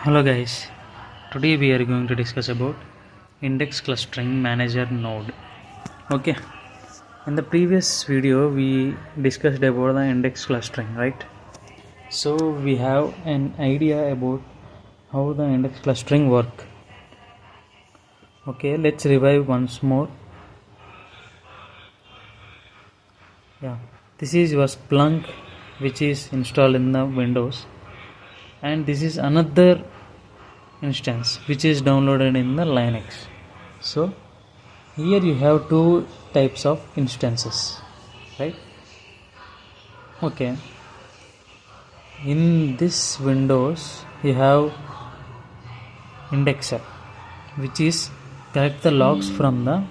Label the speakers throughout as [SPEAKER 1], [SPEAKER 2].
[SPEAKER 1] Hello guys, today we are going to discuss about index clustering manager node. Okay, in the previous video we discussed about the index clustering, right? So we have an idea about how the index clustering work. Okay, let's revive once more. Yeah, this is your Splunk which is installed in the Windows, and this is another instance which is downloaded in the Linux. So here you have two types of instances, right? Okay, in this Windows you have indexer which is collect the logs from the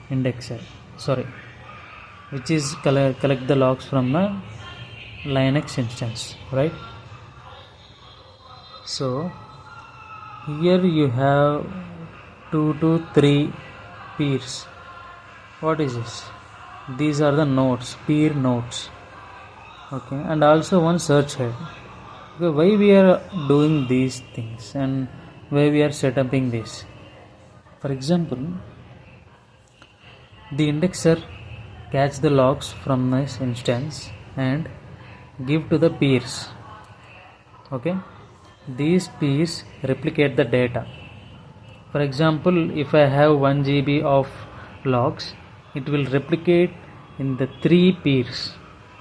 [SPEAKER 1] indexer, which is collect the logs from the Linux instance, right? So here you have 2 to 3 peers. What is this? These are the nodes, peer nodes. Okay, and also one search head. Okay, why we are doing these things and why we are setting this? For example, the indexer catch the logs from this instance and give to the peers. Okay, these peers replicate the data. For example, if I have 1 GB of logs, it will replicate in the 3 peers.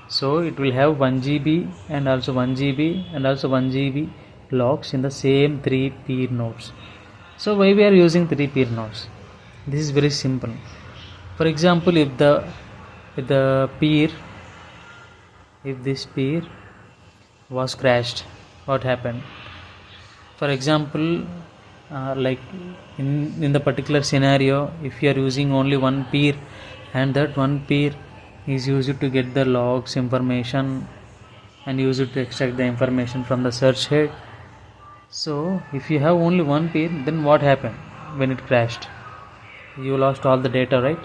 [SPEAKER 1] So it will have 1 GB and also 1 GB and also 1 GB logs in the same 3 peer nodes. So why we are using 3 peer nodes? This is very simple. For example, if this peer was crashed, what happened? For example, like in the particular scenario, if you are using only one peer and that one peer is used to get the logs information and use it to extract the information from the search head. So if you have only one peer, then what happened when it crashed? You lost all the data, right?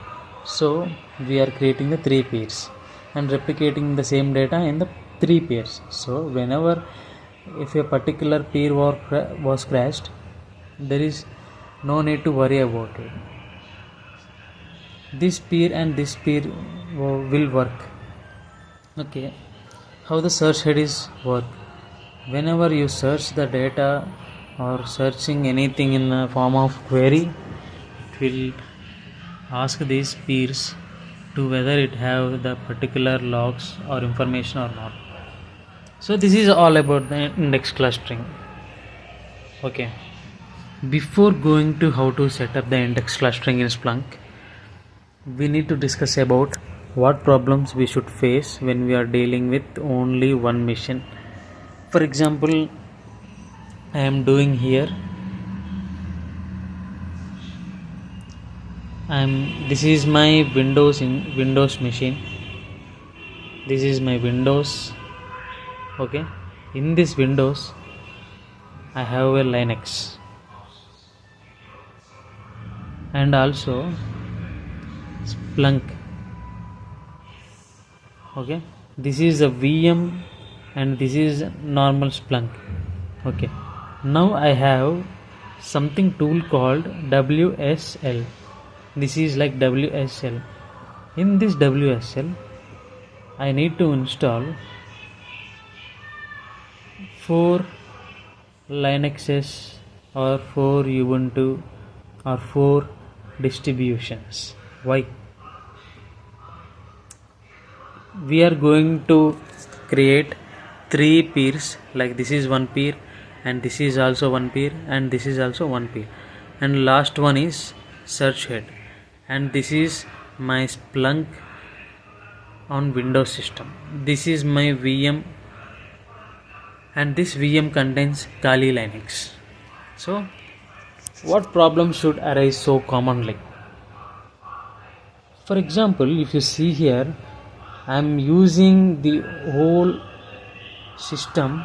[SPEAKER 1] So we are creating the 3 peers and replicating the same data in the 3 peers. So whenever if a particular peer was crashed, there is no need to worry about it. This peer and this peer will work. Okay, how the search head is work? Whenever you search the data or searching anything in the form of query, it will ask these peers to whether it have the particular logs or information or not. So this is all about the index clustering. Okay, before going to how to set up the index clustering in Splunk, we need to discuss about what problems we should face when we are dealing with only one machine. For example, I am doing here this is my Windows machine. This is my Windows. Okay, in this Windows I have a Linux and also Splunk. Okay, this is a VM and this is normal Splunk. Okay, now I have something tool called WSL. This is like WSL. In this WSL I need to install 4 Linuxes or 4 Ubuntu or 4 distributions. Why? We are going to create 3 peers, like this is one peer and this is also one peer and this is also one peer, and last one is search head, and this is my Splunk on Windows system. This is my VM and this VM contains Kali Linux. So what problems should arise so commonly? For example, if you see here, I am using the whole system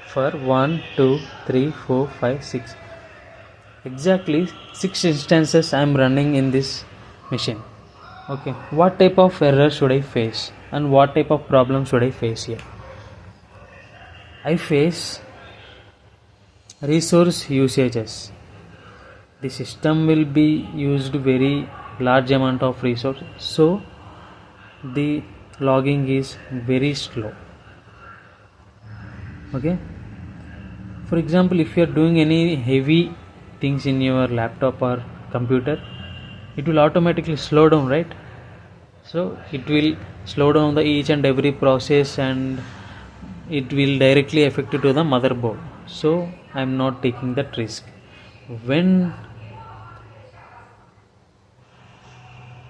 [SPEAKER 1] for 1, 2, 3, 4, 5, 6. Exactly 6 instances I am running in this machine. Okay, what type of error should I face and what type of problem should I face here? I face resource usages. The system will be used very large amount of resource, so the logging is very slow. Okay, for example, if you are doing any heavy things in your laptop or computer, it will automatically slow down, right? So it will slow down the each and every process, and it will directly affect to the motherboard. So I am not taking that risk. When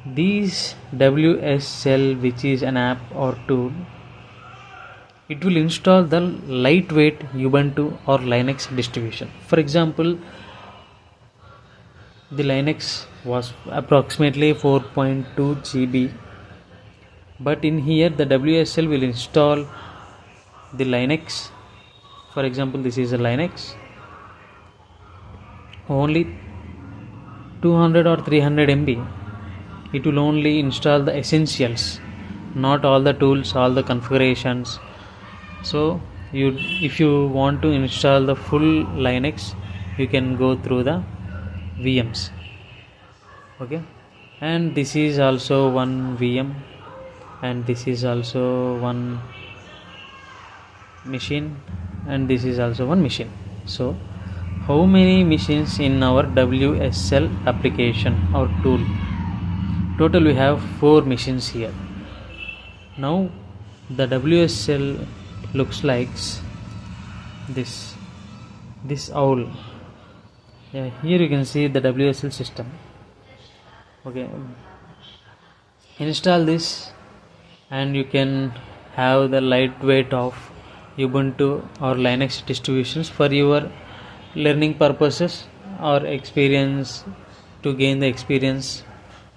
[SPEAKER 1] these WSL, which is an app or tool, it will install the lightweight Ubuntu or Linux distribution. For example, the Linux was approximately 4.2 GB, but in here the WSL will install the Linux. For example, this is a Linux, only 200 or 300 MB. It will only install the essentials, not all the tools, all the configurations. So if you want to install the full Linux, you can go through the VMs. Okay, and this is also one VM, and this is also one machine, and this is also one machine. So how many machines in our WSL application or tool? Total we have 4 machines here. Now the WSL looks like this owl. Yeah, here you can see the WSL system. Okay, install this and you can have the lightweight of Ubuntu or Linux distributions for your learning purposes or experience, to gain the experience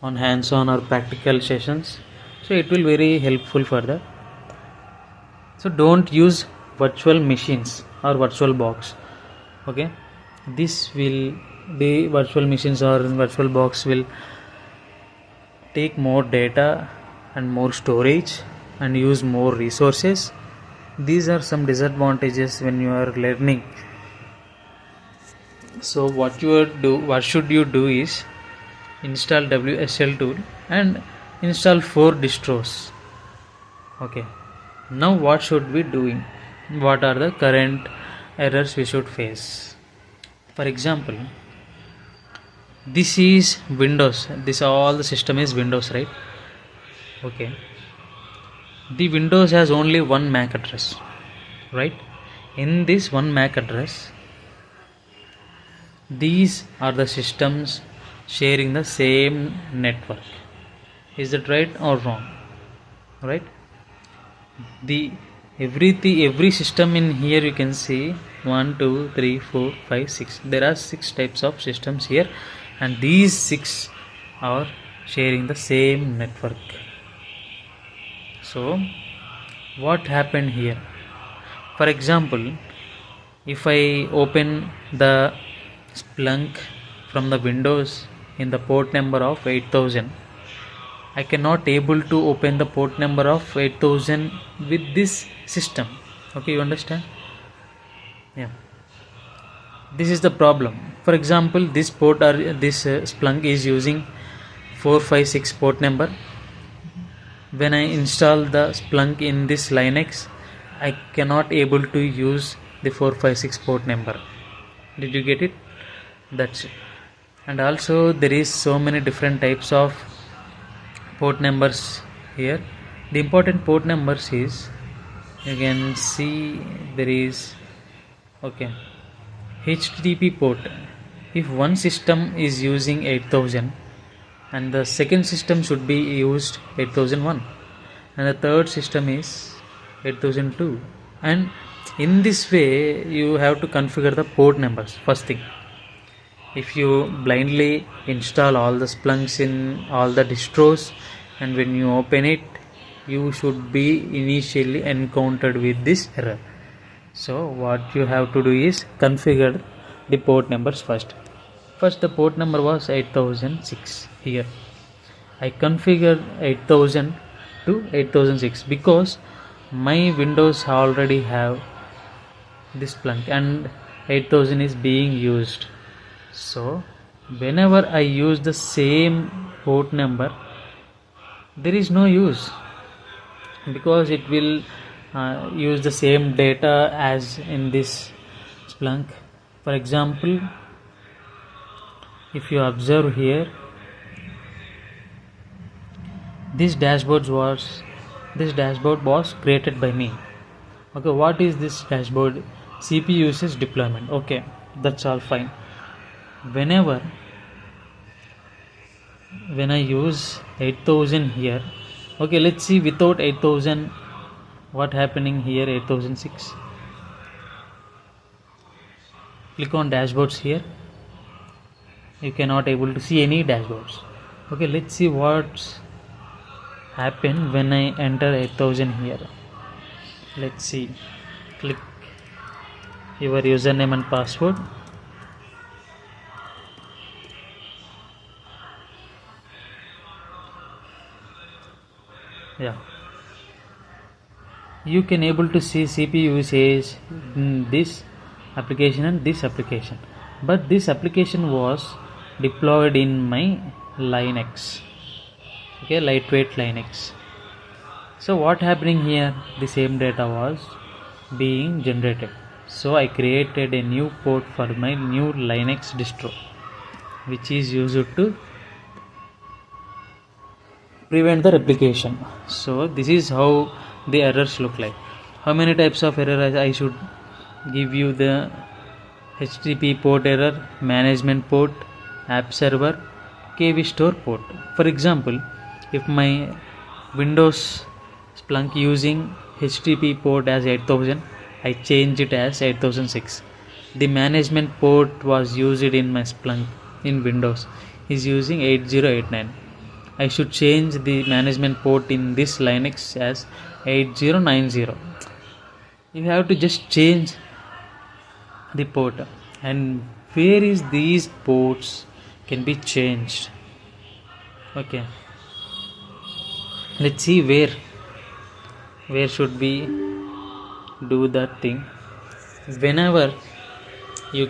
[SPEAKER 1] on hands-on or practical sessions. So it will very helpful for that. So don't use virtual machines or virtual box. Okay, this will, the virtual machines or virtual box will take more data and more storage and use more resources. These are some disadvantages when you are learning. So what should you do is install WSL tool and install 4 distros. Okay, now what should we doing? What are the current errors we should face? For example, this is Windows. This all the system is Windows, right? Okay, the Windows has only one MAC address, right? In this one MAC address, these are the systems sharing the same network. Is that right or wrong? Right? Every system in here you can see 1, 2, 3, 4, 5, 6. There are 6 types of systems here, and these 6 are sharing the same network. So what happened here? For example, if I open the Splunk from the Windows in the port number of 8000, I cannot able to open the port number of 8000 with this system. Okay, you understand? Yeah, this is the problem. For example, this port or this Splunk is using 456 port number. When I install the Splunk in this Linux, I cannot able to use the 456 port number. Did you get it? That's it. And also there is so many different types of port numbers here. The important port numbers is, you can see there is, okay, HTTP port. If one system is using 8000 and the second system should be used 8001 and the third system is 8002, and in this way you have to configure the port numbers first thing. If you blindly install all the Splunks in all the distros, and when you open it, you should be initially encountered with this error. So what you have to do is configure the port numbers first. First the port number was 8006. Here I configured 8000 to 8006 because my Windows already have this Splunk, and 8000 is being used. So whenever I use the same port number, there is no use, because it will use the same data as in this Splunk. For example, if you observe here, this dashboard was created by me. Okay, what is this dashboard? CPU usage deployment. Okay, that's all fine. When I use 8000 here, okay, let's see without 8000 what happening here. 8006, click on dashboards here, you cannot able to see any dashboards. Okay, let's see what's happened when I enter 8000 here. Let's see, click your username and password. Yeah, you can able to see CPU usage in this application and this application, but this application was deployed in my Linux. Okay, lightweight Linux. So what happening here, the same data was being generated. So I created a new port for my new Linux distro, which is used to prevent the replication. So this is how the errors look like. How many types of error I should give you? The HTTP port error, management port, app server, KV store port. For example, if my Windows Splunk using HTTP port as 8000, I change it as 8006. The management port was used in my Splunk in Windows is using 8089. I should change the management port in this Linux as 8090. You have to just change the port, and where is these ports can be changed. Okay, let's see where should we do that thing. Whenever you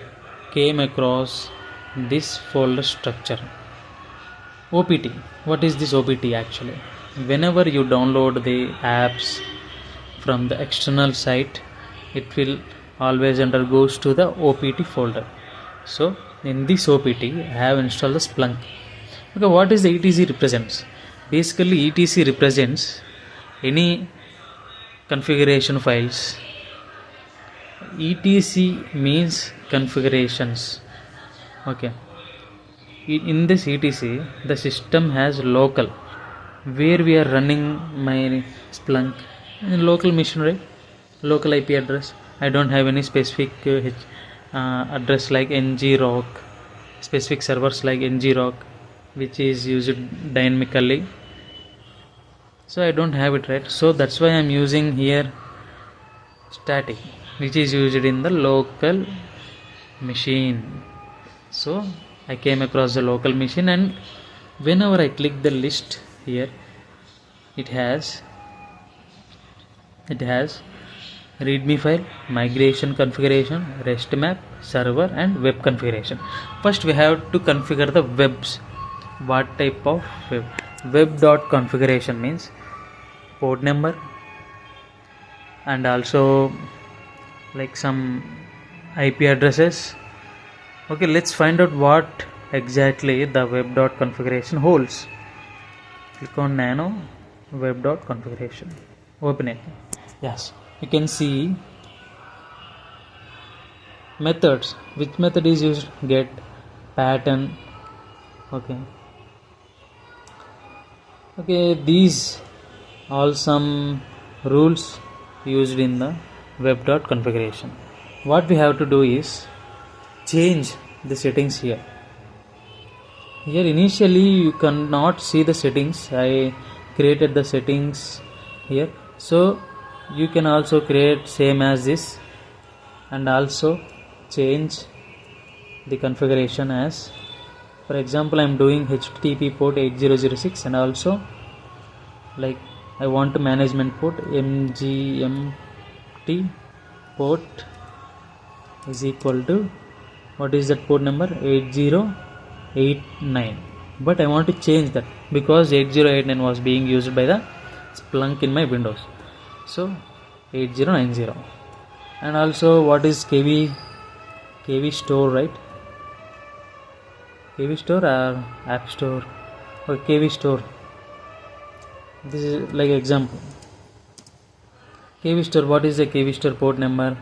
[SPEAKER 1] came across this folder structure, OPT. What is this OPT actually? Whenever you download the apps from the external site, it will always undergoes to the OPT folder. So in this OPT I have installed the Splunk. Okay, what is the ETC represents? Basically ETC represents any configuration files. ETC means configurations. Okay, in this ETC the system has local, where we are running my Splunk in local machine, right? Local IP address. I don't have any specific address like ngrok, specific servers like ngrok, which is used dynamically. So I don't have it, right? So that's why I'm using here static, which is used in the local machine. So I came across the local machine, and whenever I click the list here, it has readme file, migration configuration, rest map, server, and web configuration. First we have to configure the webs. What type of web? Web.configuration means port number, and also like some IP addresses. Okay, let's find out what exactly the web.configuration holds. Click on nano web.configuration, open it. Yes, you can see methods. Which method is used? Get, pattern. Okay, these all some rules used in the web.configuration. What we have to do is change the settings here. Here initially you cannot see the settings. I created the settings here, so you can also create same as this, and also change the configuration as, for example, I am doing HTTP port 8006, and also like I want to management port MGMT port is equal to, what is that port number? 8089. But I want to change that because 8089 was being used by the Splunk in my Windows. So 8090. And also, what is KV store, right? KV store or app store? Or KV store. This is like example. KV store, what is the KV store port number?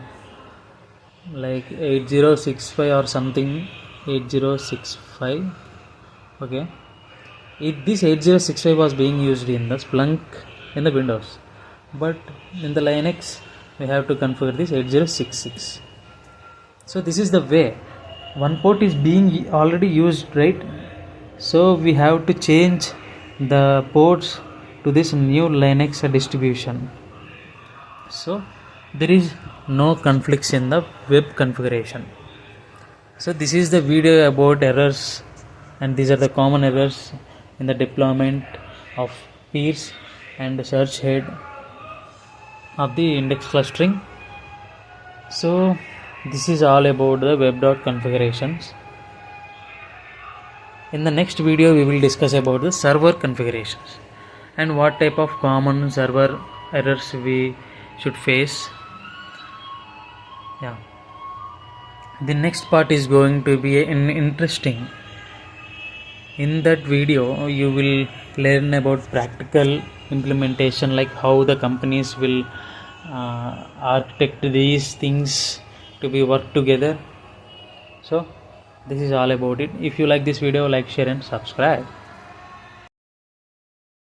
[SPEAKER 1] Like 8065 or something. 8065. Okay. This 8065 was being used in the Splunk in the Windows, but in the Linux we have to configure this 8066. So this is the way. One port is being already used, right? So we have to change the ports to this new Linux distribution. So there is no conflicts in the web configuration. So this is the video about errors, and these are the common errors in the deployment of peers and search head of the index clustering. So this is all about the web.configurations. In the next video we will discuss about the server configurations and what type of common server errors we should face. Yeah, the next part is going to be interesting. In that video you will learn about practical implementation, like how the companies will architect these things to be work together. So this is all about it. If you like this video, like, share and subscribe.